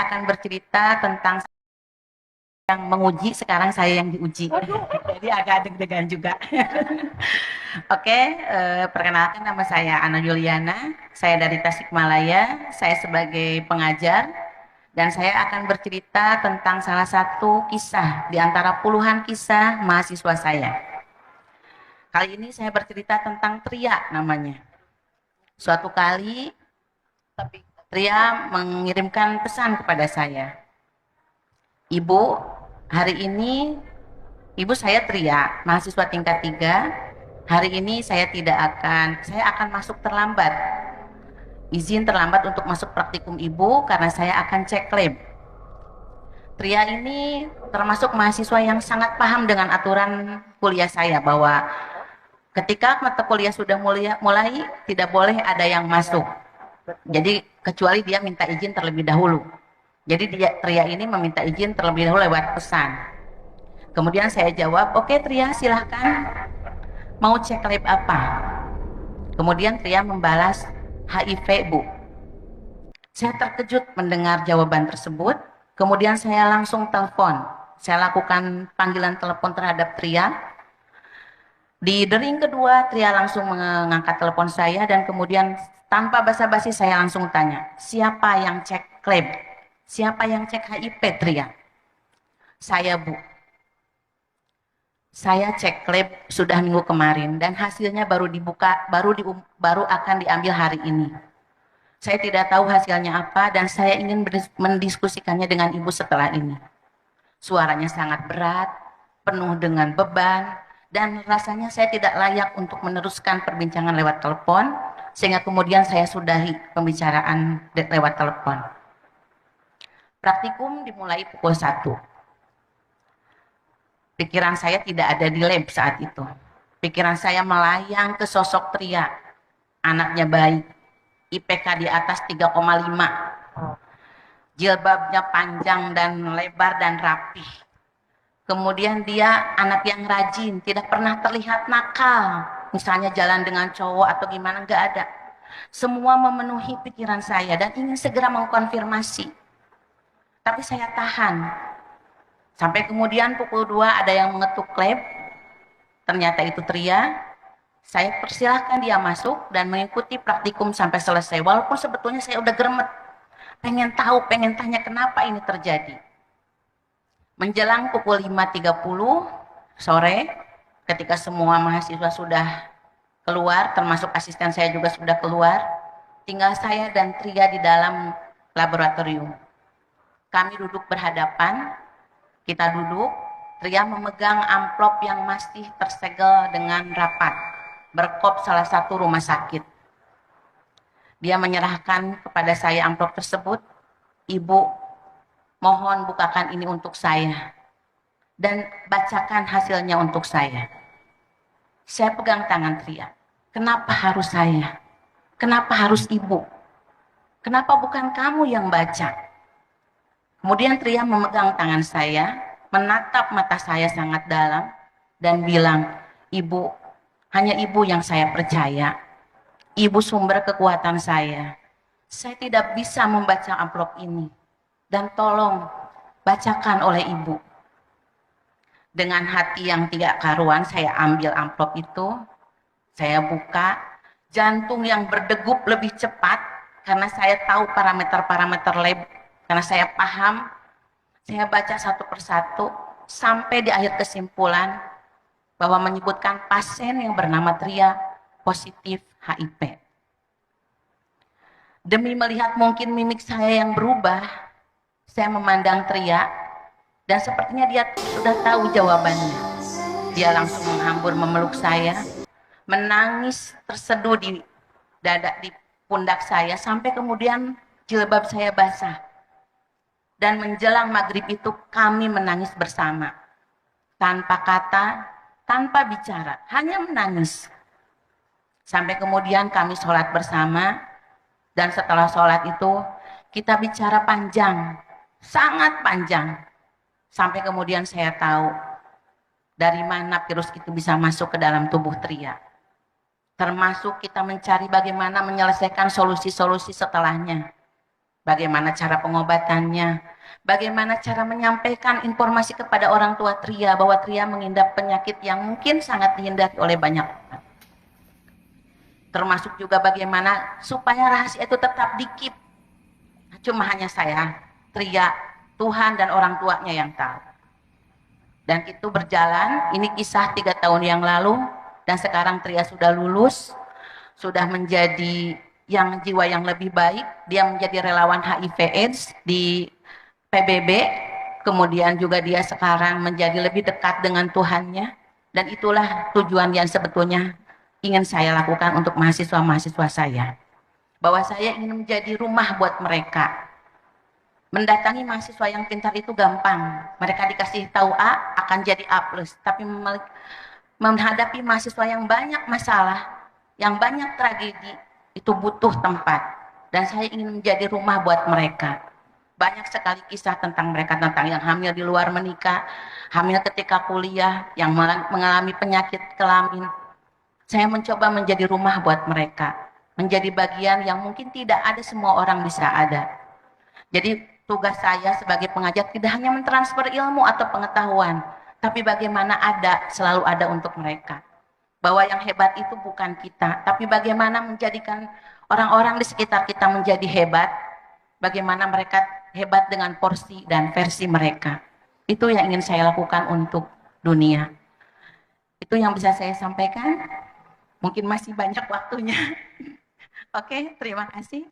akan bercerita tentang yang menguji, sekarang saya yang diuji. Jadi agak deg-degan juga. Oke, perkenalkan nama saya Ana Juliana. Saya dari Tasikmalaya. Saya sebagai pengajar dan saya akan bercerita tentang salah satu kisah di antara puluhan kisah mahasiswa saya. Kali ini saya bercerita tentang Tria namanya. Suatu kali Tria mengirimkan pesan kepada saya. Ibu, hari ini ibu saya Tria, mahasiswa tingkat 3. Hari ini saya akan masuk terlambat. Izin terlambat untuk masuk praktikum ibu karena saya akan cek lab. Tria ini termasuk mahasiswa yang sangat paham dengan aturan kuliah saya bahwa ketika mata kuliah sudah mulai tidak boleh ada yang masuk. Jadi kecuali dia minta izin terlebih dahulu. Jadi Tria ini meminta izin terlebih dahulu lewat pesan. Kemudian saya jawab, oke Tria silahkan, mau cek lab apa? Kemudian Tria membalas, HIV Bu. Saya terkejut mendengar jawaban tersebut. Kemudian saya langsung telepon. Saya lakukan panggilan telepon terhadap Tria. Di dering kedua, Tria langsung mengangkat telepon saya dan kemudian tanpa basa-basi saya langsung tanya, siapa yang cek lab? Siapa yang cek HIV, Tria? Saya, Bu. Saya cek lab sudah minggu kemarin dan hasilnya baru dibuka, baru akan diambil hari ini. Saya tidak tahu hasilnya apa dan saya ingin mendiskusikannya dengan Ibu setelah ini. Suaranya sangat berat, penuh dengan beban, dan rasanya saya tidak layak untuk meneruskan perbincangan lewat telepon, sehingga kemudian saya sudahi pembicaraan lewat telepon. Praktikum dimulai pukul 1. Pikiran saya tidak ada di lab saat itu. Pikiran saya melayang ke sosok Tria, anaknya baik, IPK di atas 3,5, jilbabnya panjang dan lebar dan rapih. Kemudian dia anak yang rajin, tidak pernah terlihat nakal. Misalnya jalan dengan cowok atau gimana, nggak ada. Semua memenuhi pikiran saya dan ingin segera mengkonfirmasi. Tapi saya tahan. Sampai kemudian pukul 2 ada yang mengetuk lab. Ternyata itu Tria. Saya persilahkan dia masuk dan mengikuti praktikum sampai selesai. Walaupun sebetulnya saya udah gremet. Pengen tahu, pengen tanya kenapa ini terjadi. Menjelang pukul 5.30 sore, ketika semua mahasiswa sudah keluar, termasuk asisten saya juga sudah keluar, tinggal saya dan Tria di dalam laboratorium. Kami duduk berhadapan, kita duduk, Tria memegang amplop yang masih tersegel dengan rapat, berkop salah satu rumah sakit. Dia menyerahkan kepada saya amplop tersebut, Ibu, mohon bukakan ini untuk saya dan bacakan hasilnya untuk saya. Saya pegang tangan Tria. Kenapa harus saya? Kenapa harus Ibu? Kenapa bukan kamu yang baca? Kemudian Tria memegang tangan saya, menatap mata saya sangat dalam dan bilang, Ibu, hanya Ibu yang saya percaya. Ibu sumber kekuatan saya. Saya tidak bisa membaca amplop ini. Dan tolong bacakan oleh Ibu. Dengan hati yang tidak karuan saya ambil amplop itu, saya buka, jantung yang berdegup lebih cepat karena saya tahu parameter-parameter lab, karena saya paham, saya baca satu persatu sampai di akhir kesimpulan bahwa menyebutkan pasien yang bernama Tria positif HIV. Demi melihat mungkin mimik saya yang berubah, saya memandang Tria dan sepertinya dia sudah tahu jawabannya. Dia langsung menghambur memeluk saya, menangis terseduh di dada, di pundak saya sampai kemudian jilbab saya basah. Dan menjelang maghrib itu kami menangis bersama. Tanpa kata, tanpa bicara, hanya menangis. Sampai kemudian kami sholat bersama dan setelah sholat itu kita bicara panjang. Sangat panjang, sampai kemudian saya tahu dari mana virus itu bisa masuk ke dalam tubuh Tria. Termasuk kita mencari bagaimana menyelesaikan solusi-solusi setelahnya. bagaimana cara pengobatannya, bagaimana cara menyampaikan informasi kepada orang tua Tria bahwa Tria mengidap penyakit yang mungkin sangat dihindari oleh banyak orang. Termasuk juga bagaimana supaya rahasia itu tetap dikip. Cuma hanya saya, Tria, Tuhan dan orang tuanya yang tahu. Dan itu berjalan, ini kisah 3 tahun yang lalu, dan sekarang Tria sudah lulus, sudah menjadi yang jiwa yang lebih baik, dia menjadi relawan HIV AIDS di PBB, kemudian juga dia sekarang menjadi lebih dekat dengan Tuhannya, dan itulah tujuan yang sebetulnya ingin saya lakukan untuk mahasiswa-mahasiswa saya, bahwa saya ingin menjadi rumah buat mereka. Mendatangi mahasiswa yang pintar itu gampang, mereka dikasih tahu A akan jadi A+, tapi menghadapi mahasiswa yang banyak masalah, yang banyak tragedi, itu butuh tempat, dan saya ingin menjadi rumah buat mereka. Banyak sekali kisah tentang mereka, tentang yang hamil di luar menikah, hamil ketika kuliah, yang mengalami penyakit kelamin. Saya mencoba menjadi rumah buat mereka, menjadi bagian yang mungkin tidak ada semua orang bisa ada. Jadi tugas saya sebagai pengajar tidak hanya mentransfer ilmu atau pengetahuan, tapi bagaimana selalu ada untuk mereka. Bahwa yang hebat itu bukan kita, tapi bagaimana menjadikan orang-orang di sekitar kita menjadi hebat, bagaimana mereka hebat dengan porsi dan versi mereka. Itu yang ingin saya lakukan untuk dunia. Itu yang bisa saya sampaikan. Mungkin masih banyak waktunya. Oke, terima kasih.